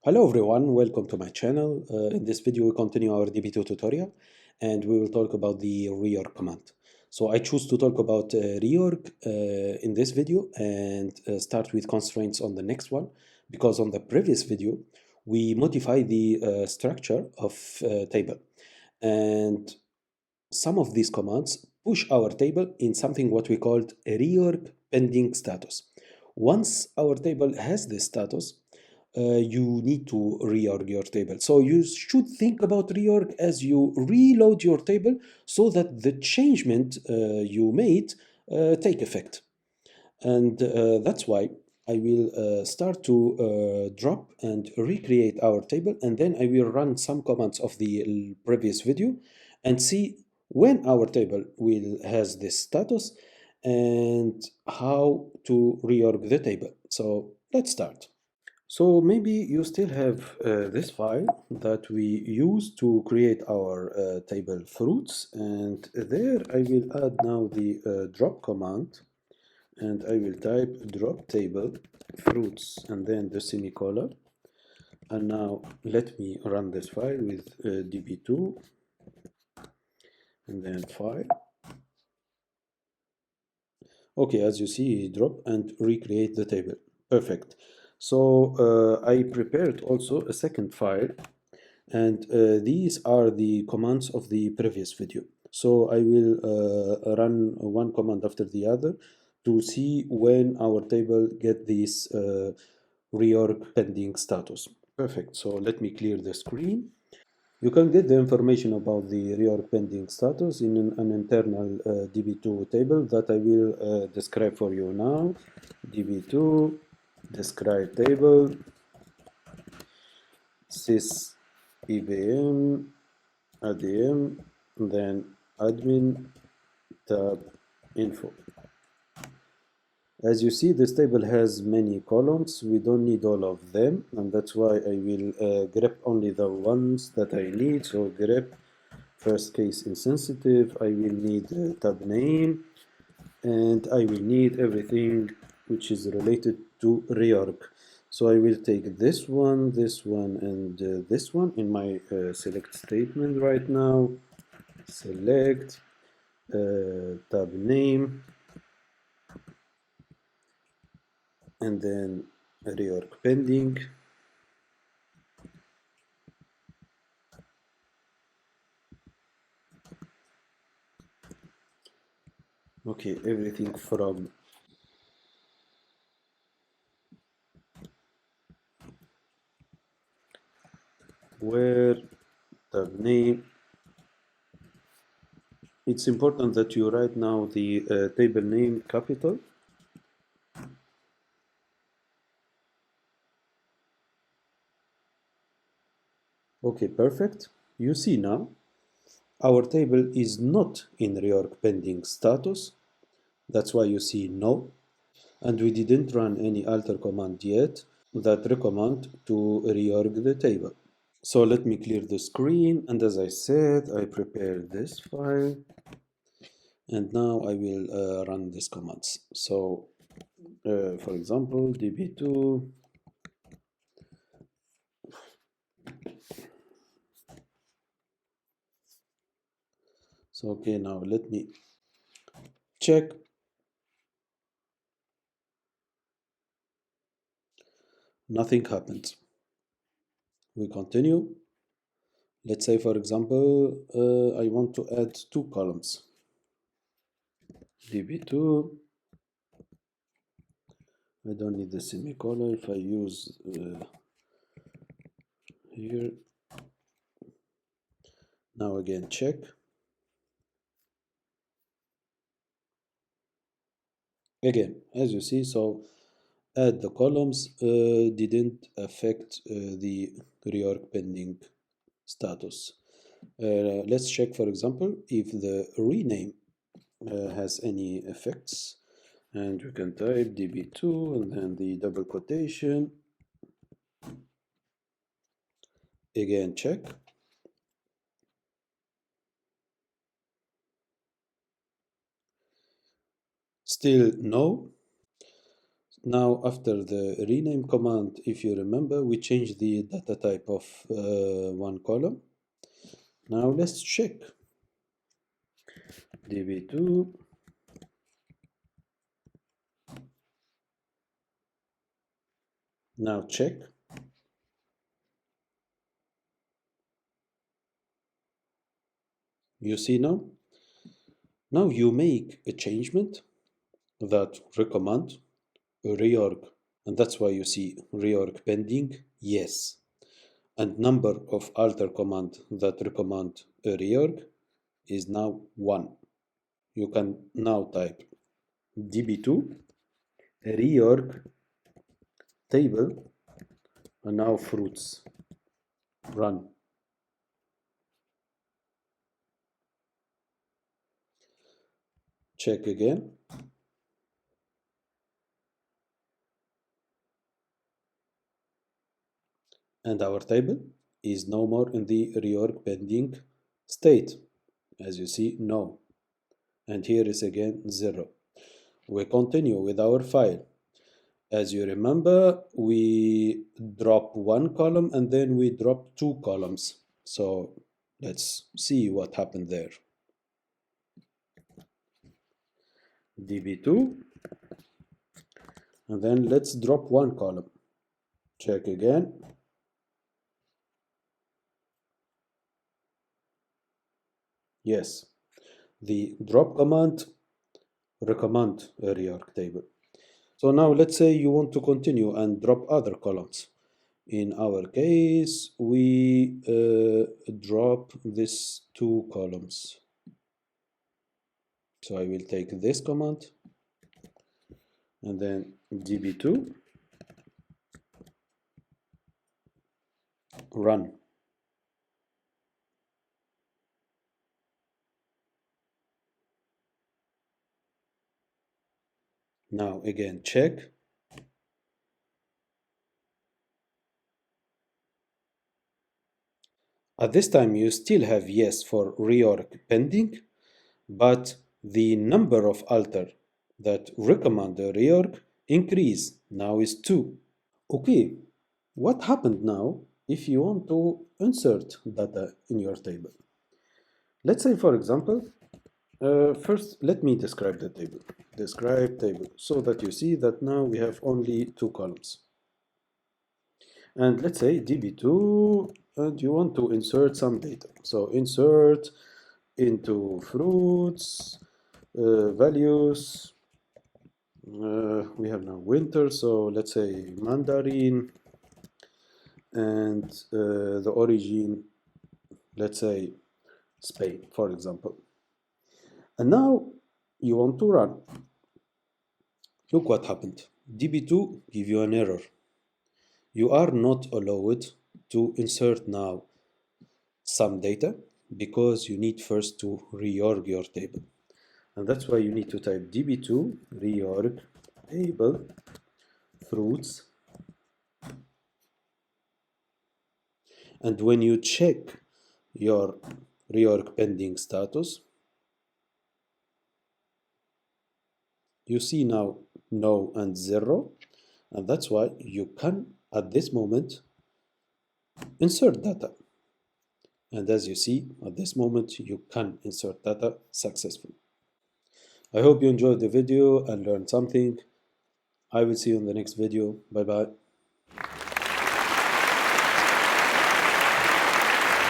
Hello everyone, welcome to my channel. In this video we continue our DB2 tutorial and we will talk about the reorg command. So I choose to talk about reorg in this video and start with constraints on the next one, because on the previous video we modify the structure of table, and some of these commands push our table in something what we called reorg pending status. Once our table has this status, you need to reorg your table. So you should think about reorg as you reload your table so that the changement you made take effect. And that's why I will start to drop and recreate our table, and then I will run some commands of the previous video and see when our table will has this status and how to reorg the table. So let's start. So maybe you still have this file that we use to create our table fruits, and there I will add now the drop command, and I will type drop table fruits and then the semicolon. And now let me run this file with DB2 and then file. Okay, as you see, drop and recreate the table. Perfect. So I prepared also a second file, and these are the commands of the previous video. So I will run one command after the other to see when our table get this reorg pending status. Perfect. So let me clear the screen. You can get the information about the reorg pending status in an internal DB2 table that I will describe for you now. DB2 describe table sys EBM ADM, then admin tab info. As you see, this table has many columns. We don't need all of them, and that's why I will grep only the ones that I need. So grep first case insensitive, I will need tab name, and I will need everything which is related to reorg. So I will take this one, and this one in my select statement right now. Select tab name, and then reorg pending. Okay, everything from where tab name. It's important that you write now the table name capital. Okay, perfect. You see now our table is not in reorg pending status. That's why you see no. And we didn't run any alter command yet that recommend to reorg the table. So let me clear the screen, and as I said, I prepared this file, and now I will run these commands. So for example, DB2 so okay, now let me check. Nothing happened. We continue. Let's say, for example, I want to add two columns. DB2. I don't need the semicolon. If I use here, now again check. Again, as you see, so add the columns didn't affect the reorg pending status. Let's check, for example, if the rename has any effects, and you can type DB2 and then the double quotation. Again, check. Still no. Now, after the rename command, if you remember, we changed the data type of one column. Now let's check. DB2. Now check. You see now? Now you make a changement that recommend a reorg. And that's why you see reorg pending, yes. And number of alter command that recommend a reorg is now 1. You can now type DB2 reorg table and now fruits run. Check again. And our table is no more in the reorg pending state. As you see, no. And here is again 0. We continue with our file. As you remember, we drop one column and then we drop 2 columns. So let's see what happened there. DB2, and then let's drop 1 column. Check again. Yes, the drop command recommend a reorg table. So now let's say you want to continue and drop other columns. In our case, we drop these 2 columns. So I will take this command and then DB2 run. Now again check. At this time you still have yes for reorg pending, but the number of alter that recommend the reorg increase now is 2. Okay, what happened now if you want to insert data in your table? Let's say, for example, first let me describe the table. Describe table, so that you see that now we have only 2 columns. And let's say DB2, and you want to insert some data. So insert into fruits, values. We have now winter, so let's say mandarin, and the origin, let's say Spain, for example. And now you want to run. Look what happened. DB2 give you an error. You are not allowed to insert now some data because you need first to reorg your table. And that's why you need to type DB2 reorg table fruits. And when you check your reorg pending status, you see now no and 0, and that's why you can at this moment insert data. And as you see at this moment you can insert data successfully. I hope you enjoyed the video and learned something. I will see you in the next video. Bye bye.